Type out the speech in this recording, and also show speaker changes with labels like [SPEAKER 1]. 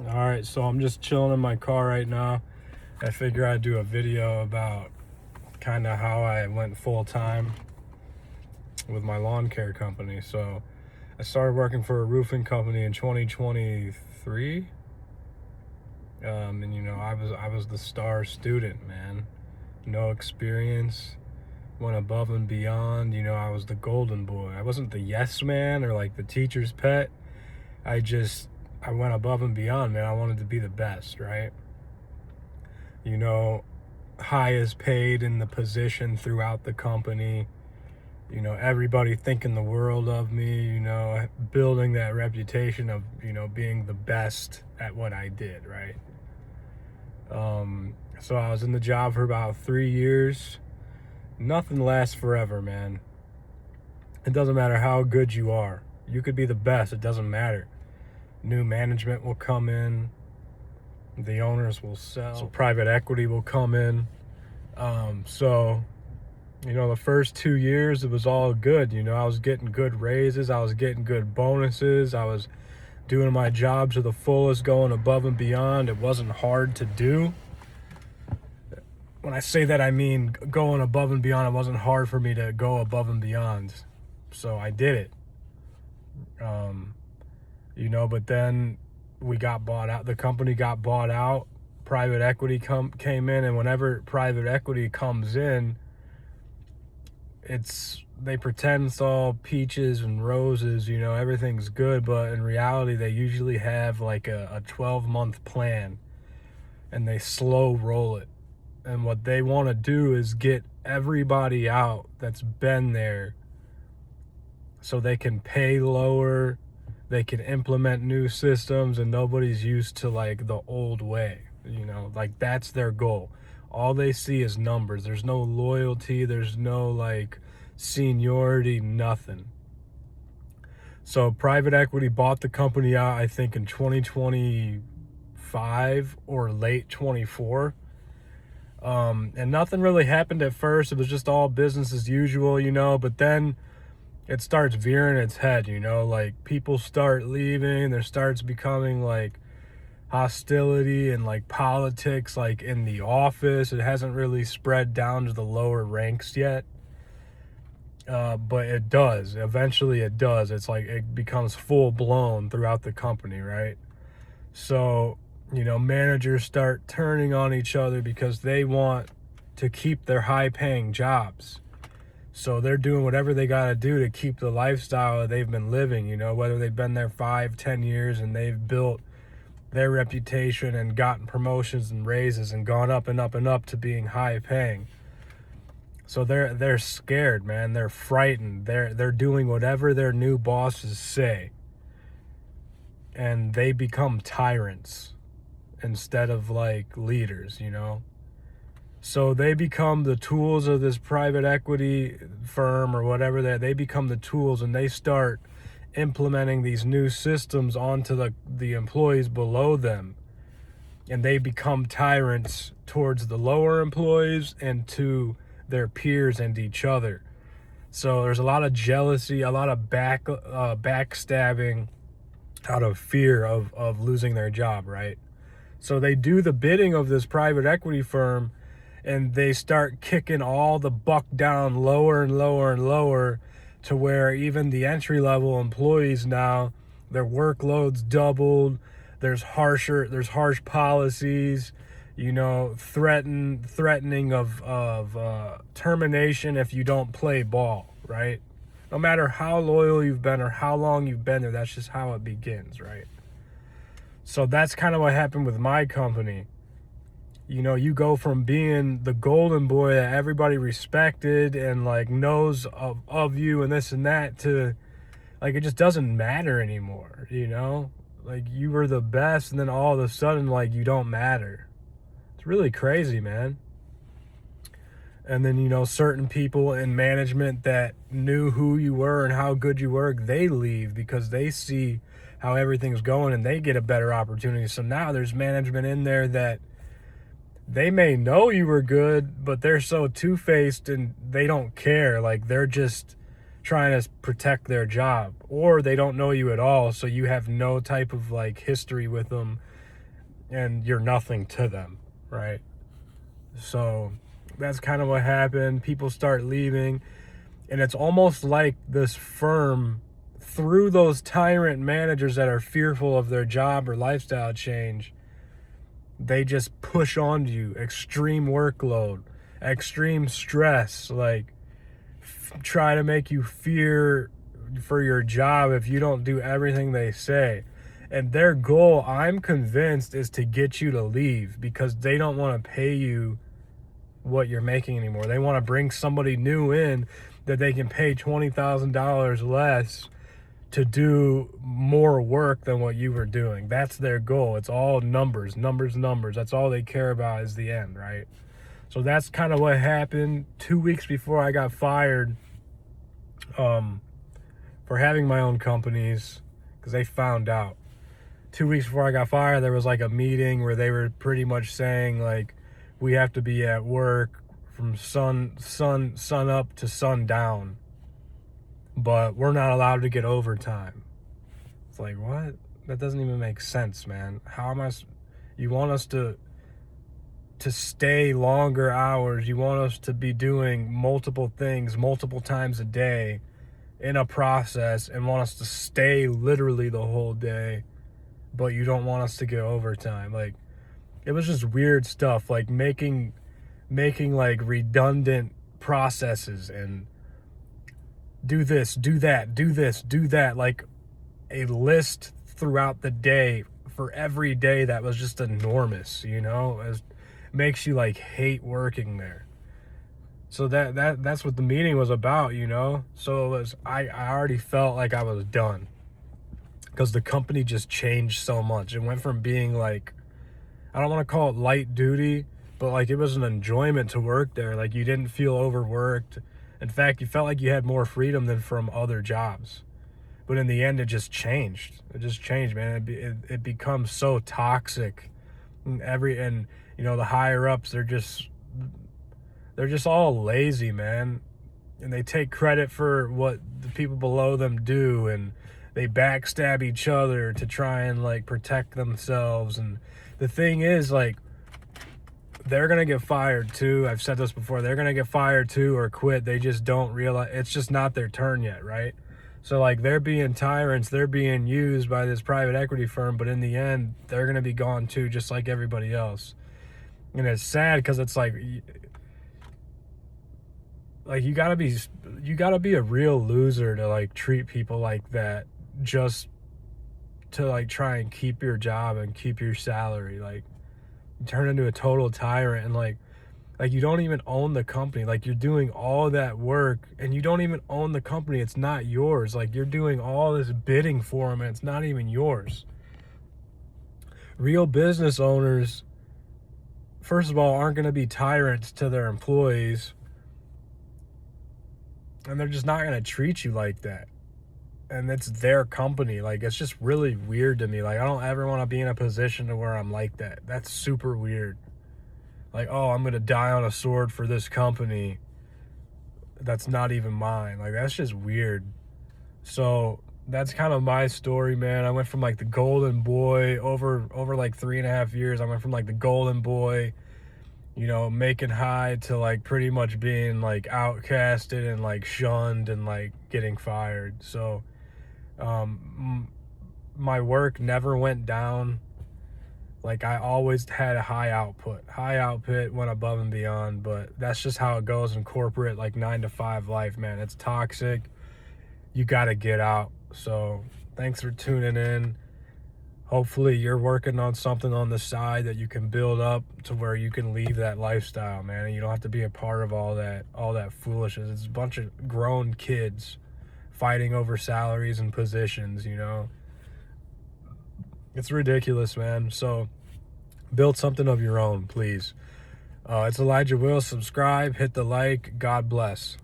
[SPEAKER 1] All right, so I'm just chilling in my car right now. I figure I'd do a video about kind of how I went full time with my lawn care company. So I started working for a roofing company in 2023. And I was the star student, man. No experience, went above and beyond. I was the golden boy. I wasn't the yes man or like the teacher's pet. I went above and beyond, man. I wanted to be the best, right? You know, highest paid in the position throughout the company. Everybody thinking the world of me, building that reputation of, being the best at what I did, right? So I was in the job for about 3 years. Nothing lasts forever, man. It doesn't matter how good you are. You could be the best, it doesn't matter. New management will come in, the owners will sell, so private equity will come in. The first 2 years, it was all good. I was getting good raises, I was getting good bonuses, I was doing my job to the fullest, going above and beyond. It wasn't hard to do. When I say that, I mean going above and beyond. It wasn't hard for me to go above and beyond. So I did it. But then we got bought out. The company got bought out. Private equity came in, and whenever private equity comes in, they pretend it's all peaches and roses, everything's good, but in reality they usually have like a 12-month plan, and they slow roll it. And what they want to do is get everybody out that's been there so they can pay lower, they can implement new systems, and nobody's used to like the old way. Like that's their goal. All they see is numbers. There's no loyalty, there's no like seniority, nothing. So private equity bought the company out, I think in 2025 or late 24. And nothing really happened at first. It was just all business as usual, but then it starts veering its head, like people start leaving. There starts becoming like hostility and like politics, like in the office. It hasn't really spread down to the lower ranks yet. But it does. Eventually it does. It's like it becomes full blown throughout the company, right? So, managers start turning on each other because they want to keep their high paying jobs. So they're doing whatever they got to do to keep the lifestyle they've been living, whether they've been there 5-10 years and they've built their reputation and gotten promotions and raises and gone up and up and up to being high paying. So they're scared, man. They're frightened. They're doing whatever their new bosses say. And they become tyrants instead of like leaders, So they become the tools of this private equity firm or whatever. They become the tools, and they start implementing these new systems onto the employees below them. And they become tyrants towards the lower employees and to their peers and each other. So there's a lot of jealousy, a lot of backstabbing out of fear of losing their job, right? So they do the bidding of this private equity firm, and they start kicking all the buck down lower and lower and lower, to where even the entry-level employees now, their workload's doubled. There's harsh policies, threatening of termination if you don't play ball, right? No matter how loyal you've been or how long you've been there, that's just how it begins, right? So that's kind of what happened with my company. You go from being the golden boy that everybody respected and like knows of you and this and that, to like it just doesn't matter anymore, Like you were the best, and then all of a sudden like you don't matter. It's really crazy, man. And then, certain people in management that knew who you were and how good you were, they leave because they see how everything's going and they get a better opportunity. So now there's management in there that they may know you were good, but they're so two-faced and they don't care. Like they're just trying to protect their job, or they don't know you at all. So you have no type of like history with them. and you're nothing to them, right? So that's kind of what happened. People start leaving, and it's almost like this firm, through those tyrant managers that are fearful of their job or lifestyle change, they just push on you extreme workload, extreme stress, like try to make you fear for your job if you don't do everything they say. And their goal, I'm convinced, is to get you to leave because they don't want to pay you what you're making anymore. They want to bring somebody new in that they can pay $20,000 less to do more work than what you were doing. That's their goal. It's all numbers, numbers, numbers. That's all they care about is the end, right? So that's kind of what happened 2 weeks before I got fired for having my own companies, because they found out. 2 weeks before I got fired, there was like a meeting where they were pretty much saying like, we have to be at work from sun up to sundown, but we're not allowed to get overtime. It's like, what? That doesn't even make sense, man. How am I? You want us to stay longer hours? You want us to be doing multiple things multiple times a day in a process, and want us to stay literally the whole day, but you don't want us to get overtime? Like, it was just weird stuff, like making like redundant processes and do this, do that, do this, do that, like a list throughout the day for every day that was just enormous, you know? It makes you like hate working there. So that's what the meeting was about, you know? So it was, I already felt like I was done because the company just changed so much. It went from being like, I don't want to call it light duty, but like it was an enjoyment to work there. Like you didn't feel overworked. In fact, you felt like you had more freedom than from other jobs. But in the end, it just changed. It just changed, man. It becomes so toxic. And you know, the higher ups, they're just all lazy, man. And they take credit for what the people below them do, and they backstab each other to try and like protect themselves. And the thing is, like, they're gonna get fired too. I've said this before. They're gonna get fired too or quit. They just don't realize it's just not their turn yet, right? So like they're being tyrants, they're being used by this private equity firm, but in the end, they're gonna be gone too, just like everybody else. And it's sad because it's like you gotta be a real loser to like treat people like that just to like try and keep your job and keep your salary. Like, you turn into a total tyrant, and like you don't even own the company. Like, you're doing all that work and you don't even own the company. It's not yours. Like, you're doing all this bidding for them and it's not even yours. Real business owners, first of all, aren't going to be tyrants to their employees, and they're just not going to treat you like that. And it's their company. Like, it's just really weird to me. Like, I don't ever want to be in a position to where I'm like that. That's super weird. Like, oh, I'm going to die on a sword for this company that's not even mine. Like, that's just weird. So that's kind of my story, man. I went from like the golden boy over like 3.5 years. I went from like the golden boy, you know, making high, to like pretty much being like outcasted and like shunned and like getting fired. So my work never went down. Like, I always had a high output, went above and beyond, but that's just how it goes in corporate, like 9-to-5 life, man. It's toxic. You got to get out. So thanks for tuning in. Hopefully you're working on something on the side that you can build up to where you can leave that lifestyle, man. And you don't have to be a part of all that foolishness. It's a bunch of grown kids fighting over salaries and positions, you know. It's ridiculous, man. So build something of your own, please. It's Elijah Will. Subscribe, hit the like. God bless.